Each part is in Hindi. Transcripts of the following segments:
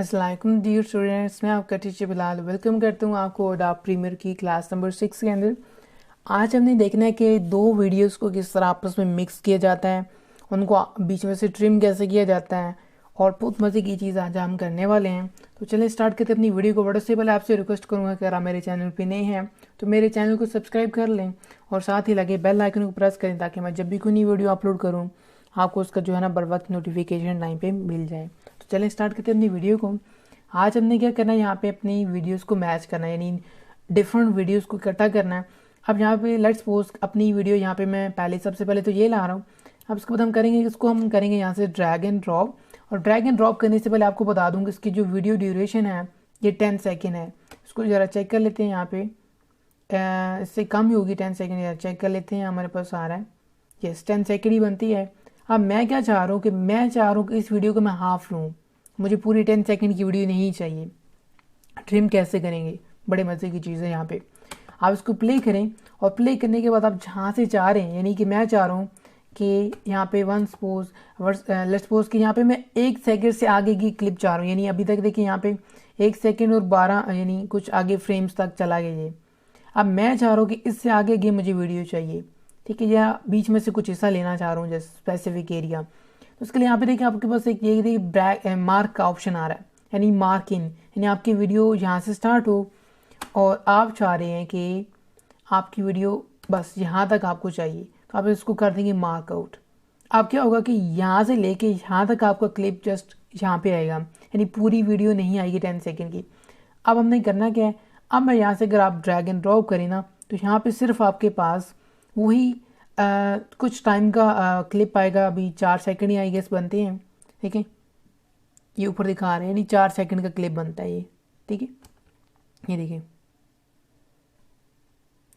अस्सलाम वालेकुम डियर स्टूडेंट्स, मैं आपका टीचर बिलाल वेलकम करता हूँ आपको अडोब प्रीमियर की क्लास नंबर 6 के अंदर। आज हमने देखना है कि दो वीडियोस को किस तरह आपस में मिक्स किया जाता है, उनको बीच में से ट्रिम कैसे किया जाता है और बहुत मज़े की चीज़ आज हम करने वाले हैं। तो चलिए स्टार्ट करते हैं अपनी वीडियो को। बड़े से पहले आपसे रिक्वेस्ट करूँगा कि अगर आप मेरे चैनल पर नए हैं तो मेरे चैनल को सब्सक्राइब कर लें और साथ ही लगे बेल आइकन को प्रेस करें ताकि मैं जब भी कोई नई वीडियो अपलोड करूँ आपको उसका जो है ना बर वक्त नोटिफिकेशन टाइम पे मिल जाए। तो चलें स्टार्ट करते हैं अपनी वीडियो को। आज हमने क्या करना है, यहाँ पे अपनी वीडियोस को मैच करना है, यानी डिफरेंट वीडियोस को इकट्ठा करना है। अब यहाँ पे लेट्स सपोज अपनी वीडियो यहाँ पे मैं सबसे पहले तो ये ला रहा हूँ। अब इसके बाद हम करेंगे यहाँ से ड्रैग एंड ड्रॉप। और ड्रैग एंड ड्रॉप करने से पहले आपको बता दूँगी इसकी जो वीडियो ड्यूरेशन है ये 10 सेकेंड है। इसको ज़रा चेक कर लेते हैं। यहाँ पे इससे कम ही होगी 10 सेकेंड, यार चेक कर लेते हैं। हमारे पास आ रहा है यस 10 सेकेंड ही बनती है। अब मैं क्या चाह रहा हूँ कि इस वीडियो को मैं हाफ लूँ, मुझे पूरी 10 सेकंड की वीडियो नहीं चाहिए। ट्रिम कैसे करेंगे, बड़े मज़े की चीज़ है। यहाँ पे आप इसको प्ले करें और प्ले करने के बाद आप जहाँ से चाह रहे हैं, यानी कि मैं चाह रहा हूँ कि यहाँ पे लेट्स सपोज कि यहाँ पे मैं 1 सेकंड से आगे की क्लिप चाह रहा हूँ। यानी अभी तक देखिए यहाँ पे 1 सेकंड और 12 यानी कुछ आगे फ्रेम्स तक चला गया ये। अब मैं चाह रहा हूँ कि इससे आगे की मुझे वीडियो चाहिए, ठीक है, या बीच में से कुछ हिस्सा लेना चाह रहा हूँ जैसे स्पेसिफिक एरिया। तो उसके लिए यहाँ पे देखिए आपके पास एक ये देखिए मार्क का ऑप्शन आ रहा है, यानी मार्क इन, यानी आपकी वीडियो यहाँ से स्टार्ट हो और आप चाह रहे हैं कि आपकी वीडियो बस यहाँ तक आपको चाहिए, तो आप इसको कर देंगे मार्क आउट। अब क्या होगा कि यहाँ से लेके यहाँ तक आपका क्लिप जस्ट यहाँ पे आएगा, यानी पूरी वीडियो नहीं आएगी 10 सेकेंड की। अब हमने करना क्या है, अब मैं यहाँ से अगर आप ड्रैग एंड ड्रॉप करें ना तो यहाँ पे सिर्फ आपके पास वही कुछ टाइम का क्लिप आएगा। अभी 4 सेकंड ही आई गेस बनते हैं, ठीक है, ये ऊपर दिखा रहे हैं, यानी 4 सेकंड का क्लिप बनता है ये, ठीक है। ये देखिए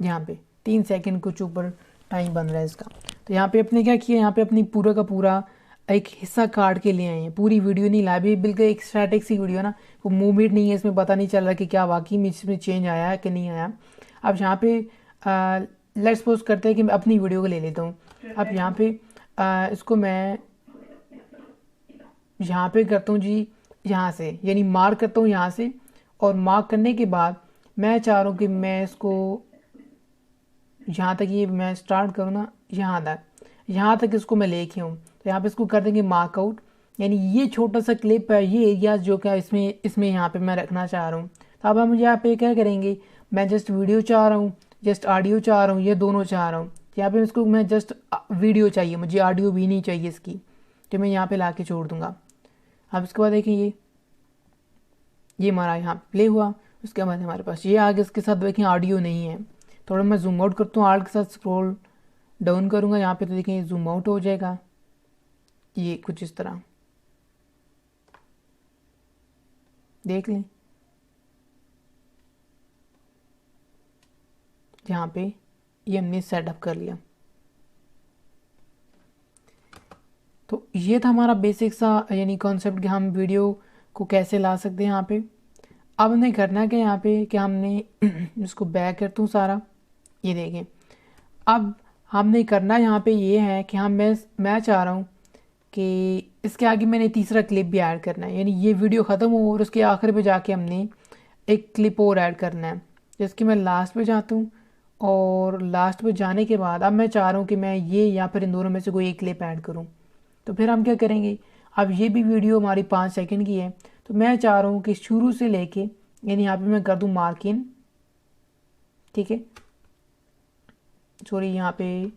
यहाँ पे 3 सेकंड कुछ ऊपर टाइम बन रहा है इसका। तो यहाँ पे अपने क्या किया, यहाँ पे अपनी पूरा का पूरा एक हिस्सा काट के ले आए हैं, पूरी वीडियो नहीं ला, भी बिल्कुल एक स्टैटिक सी वीडियो ना, वो मूवमेंट नहीं है इसमें, पता नहीं चल रहा कि क्या वाकई में इसमें चेंज आया है कि नहीं आया। अब यहाँ पे लेट्स सपोज करते हैं कि मैं अपनी वीडियो को ले लेता हूँ। अब यहाँ पे इसको मैं यहाँ पे करता हूँ जी, यहाँ से यानी मार्क करता हूँ यहाँ से, और मार्क करने के बाद मैं चाह रहा हूँ कि मैं इसको यहाँ तक ये मैं स्टार्ट करूँ ना, यहाँ तक इसको मैं लेके आऊँ। तो यहाँ पे इसको कर देंगे मार्क आउट, यानी ये छोटा सा क्लिप है, ये एरियाज जो क्या इसमें यहाँ पे मैं रखना चाह रहा हूँ। तो अब हम यहाँ पे क्या करेंगे, मैं जस्ट वीडियो चाह रहा हूँ, जस्ट ऑडियो चाह रहा हूँ, ये दोनों चाह रहा हूँ। यहाँ पे इसको मैं जस्ट वीडियो चाहिए, मुझे ऑडियो भी नहीं चाहिए इसकी, तो मैं यहाँ पे ला के छोड़ दूँगा। अब इसके बाद देखिए ये हमारा यहाँ प्ले हुआ। उसके बाद हमारे पास ये आगे इसके साथ देखें ऑडियो नहीं है। थोड़ा मैं जूम आउट करता हूँ, आर्ट के साथ स्क्रॉल डाउन करूँगा यहाँ पे, तो देखें जूम आउट हो जाएगा ये कुछ इस तरह, देख लें। यहाँ पे ये हमने सेटअप कर लिया। तो ये था हमारा बेसिक सा यानी कॉन्सेप्ट कि हम वीडियो को कैसे ला सकते हैं यहाँ पे। अब हमने करना क्या यहाँ पे कि हमने इसको बैक करता हूँ सारा, ये देखें। अब हमने करना यहाँ पे ये है कि मैं चाह रहा हूँ कि इसके आगे मैंने तीसरा क्लिप भी ऐड करना है, यानी ये वीडियो ख़त्म हो और उसके आखिर पे जाके हमने एक क्लिप और ऐड करना है, जिसकी मैं लास्ट पे जाता हूँ। और लास्ट पे जाने के बाद अब मैं चाह रहा हूँ कि मैं ये या फिर इन दोनों में से कोई एक क्लिप ऐड करूँ। तो फिर हम क्या करेंगे, अब ये भी वीडियो हमारी 5 सेकंड की है, तो मैं चाह रहा हूँ कि शुरू से लेके यानी यहाँ पे मैं कर दूँ मार्क इन, ठीक है, सॉरी यहाँ पे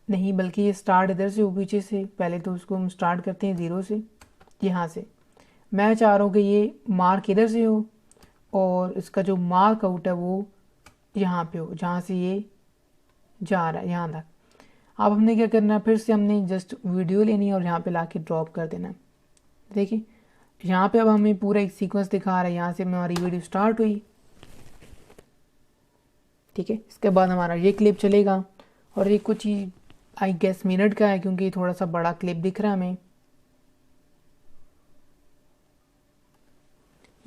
नहीं बल्कि ये स्टार्ट इधर से हो पीछे से, पहले तो उसको हम स्टार्ट करते हैं 0 से, यहाँ से मैं चाह रहा हूँ कि ये मार्क इधर से हो और इसका जो मार्क आउट है वो यहाँ पे हो, जहाँ से ये जा रहा है यहाँ तक। अब हमने क्या करना है, फिर से हमने जस्ट वीडियो लेनी है और यहाँ पे लाके ड्रॉप कर देना है। देखिए यहाँ पे अब हमें पूरा एक सीक्वेंस दिखा रहा है, यहाँ से हमारी वीडियो स्टार्ट हुई, ठीक है। इसके बाद हमारा ये क्लिप चलेगा और ये कुछ ही आई गेस मिनट का है, क्योंकि थोड़ा सा बड़ा क्लिप दिख रहा है हमें।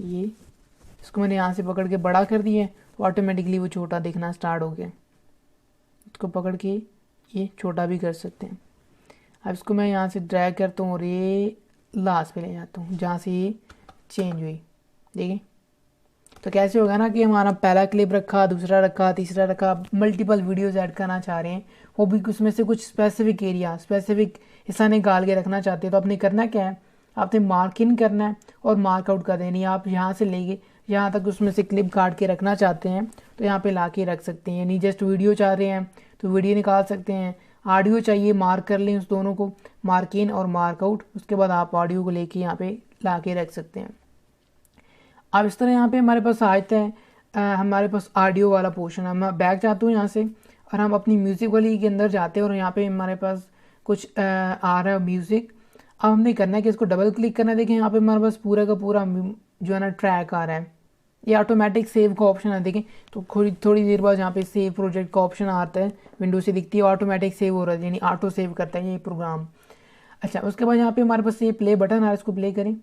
ये इसको मैंने यहाँ से पकड़ के बड़ा कर दिया तो ऑटोमेटिकली वो छोटा दिखना स्टार्ट हो गया। इसको पकड़ के ये छोटा भी कर सकते हैं। अब इसको मैं यहाँ से ड्रैग करता हूँ और ये लास्ट पे ले जाता हूँ जहाँ से ये चेंज हुई, देखिए तो कैसे होगा ना कि हमारा पहला क्लिप रखा, दूसरा रखा, तीसरा रखा, मल्टीपल वीडियोस ऐड करना चाह रहे हैं, वो भी उसमें से कुछ स्पेसिफिक एरिया, स्पेसिफिक हिस्सा निकाल के रखना चाहते हैं। तो आपने करना क्या है, आपने मार्क इन करना है और मार्क आउट कर देनी है। आप यहाँ से लेके यहाँ तक उसमें से क्लिप काट के रखना चाहते हैं तो यहाँ पे ला के रख सकते हैं। यानी जस्ट वीडियो चाह रहे हैं तो वीडियो निकाल सकते हैं, ऑडियो चाहिए मार्क कर लें उस दोनों को, मार्क इन और मार्क आउट, उसके बाद आप ऑडियो को लेके यहाँ पे ला के रख सकते हैं। अब इस तरह यहाँ पे हमारे पास आयत है, हमारे पास ऑडियो वाला पोर्शन है। मैं बैक जाता हूँ यहाँ से और हम अपनी म्यूज़िक वाली के अंदर जाते हैं और यहाँ पे हमारे पास कुछ आ रहा है म्यूज़िक। अब हमने करना है कि इसको डबल क्लिक करना है। देखें यहाँ पे हमारे पास पूरा का पूरा जो है ना ट्रैक आ रहा है। ये ऑटोमेटिक सेव का ऑप्शन है, देखें तो थोड़ी देर बाद यहाँ पे सेव प्रोजेक्ट का ऑप्शन आता है, विंडो से दिखती है, ऑटोमेटिक सेव हो रहा है, यानी ऑटो सेव करता है ये प्रोग्राम। अच्छा, उसके बाद यहाँ पे हमारे पास ये प्ले बटन आ रहा है, इसको प्ले करें।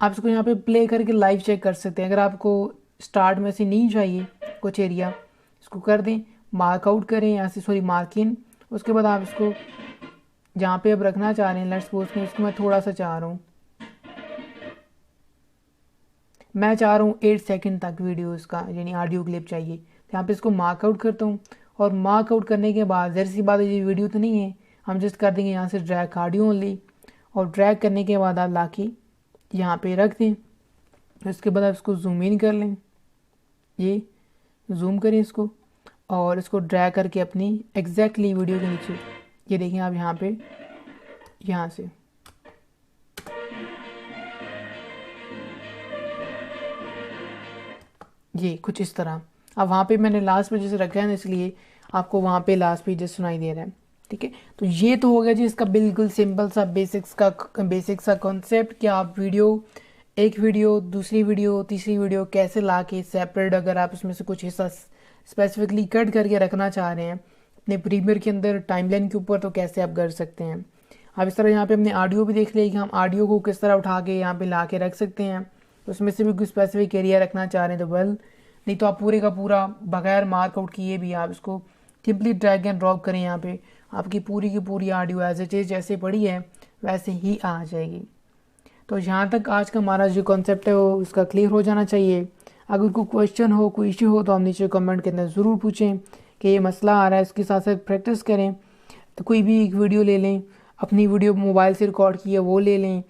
आप इसको यहाँ पे प्ले करके लाइव चेक कर सकते हैं। अगर आपको स्टार्ट में से नहीं चाहिए कुछ एरिया, इसको कर दें, मार्क आउट करें यहाँ से, सॉरी मार्क इन। उसके बाद आप इसको जहाँ पे अब रखना चाह रहे हैं, लेट्स सपोज में इसको मैं थोड़ा सा चाह रहा हूँ, मैं चाह रहा हूँ 8 सेकंड तक वीडियो इसका यानी ऑडियो क्लिप चाहिए। तो यहाँ पे इसको मार्क आउट करता हूँ और मार्क आउट करने के बाद जैसी सी बात है, ये वीडियो तो नहीं है, हम जस्ट कर देंगे यहाँ से ड्रैग ऑडियो ओनली, और ड्रैग करने के बाद आप ला के यहाँ पे रख दें। उसके बाद आप इसको जूम इन कर लें, ये जूम करें इसको और इसको ड्रैग करके अपनी एग्जैक्टली वीडियो के नीचे, ये देखें आप यहाँ पे, यहाँ से ये कुछ इस तरह। अब वहाँ पे मैंने लास्ट पे जैसे रखा है ना, इसलिए आपको वहाँ पे लास्ट पे जैसे सुनाई दे रहा है। ठीक है, तो ये तो हो गया जी इसका बिल्कुल सिंपल सा बेसिक सा कॉन्सेप्ट कि आप एक वीडियो दूसरी वीडियो तीसरी वीडियो कैसे ला के सेपरेट, अगर आप उसमें से कुछ हिस्सा स्पेसिफिकली कट करके रखना चाह रहे हैं अपने प्रीमियर के अंदर टाइमलाइन के ऊपर, तो कैसे आप कर सकते हैं। अब इस तरह यहाँ पे हमने ऑडियो भी देख लिया कि हम ऑडियो को किस तरह उठा के यहाँ पे ला के रख सकते हैं। उसमें से भी कोई स्पेसिफिक एरिया रखना चाह रहे हैं तो वेल, नहीं तो आप पूरे का पूरा बगैर मार्कआउट किए भी आप इसको सिंपली ड्रैग एंड ड्रॉप करें, यहाँ पे आपकी पूरी की पूरी ऑडियो एज इट इज जैसे पड़ी है वैसे ही आ जाएगी। तो यहाँ तक आज का हमारा जो कॉन्सेप्ट है वो उसका क्लियर हो जाना चाहिए। अगर कोई क्वेश्चन हो, कोई इश्यू हो तो आप नीचे कमेंट के अंदर ज़रूर पूछें कि ये मसला आ रहा है, इसके साथ साथ प्रैक्टिस करें। तो कोई भी एक वीडियो ले लें, अपनी वीडियो मोबाइल से रिकॉर्ड की है वो ले लें,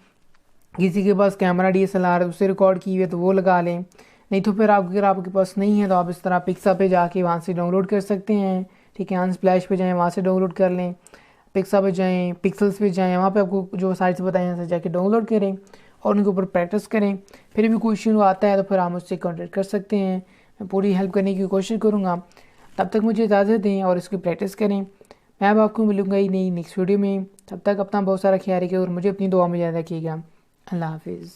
किसी के पास कैमरा DSLR है उससे रिकॉर्ड की हुई है तो वो लगा लें, नहीं तो फिर अगर आपके पास नहीं है तो आप इस तरह पिक्सा पे जाके वहाँ से डाउनलोड कर सकते हैं। ठीक है, अनस्प्लैश पे जाएँ, वहाँ से डाउनलोड कर लें, पिक्सा पे जाएँ, पिक्सल्स पे जाएँ, वहाँ पे आपको जो साइट्स बताएं यहाँ से जाके डाउनलोड करें और उनके ऊपर प्रैक्टिस करें। फिर भी कोई इश्यू आता है तो फिर आप मुझसे कॉन्टेक्ट कर सकते हैं, मैं पूरी हेल्प करने की कोशिश करूँगा। तब तक मुझे इजाज़त दें और इसकी प्रैक्टिस करें। मैं अब आपको मिलूँगा ही नई नेक्स्ट वीडियो में। तब तक अपना बहुत सारा ख्याल रखिएगा और मुझे अपनी दुआ में याद रखिएगा। अल्लाह हाफिज़।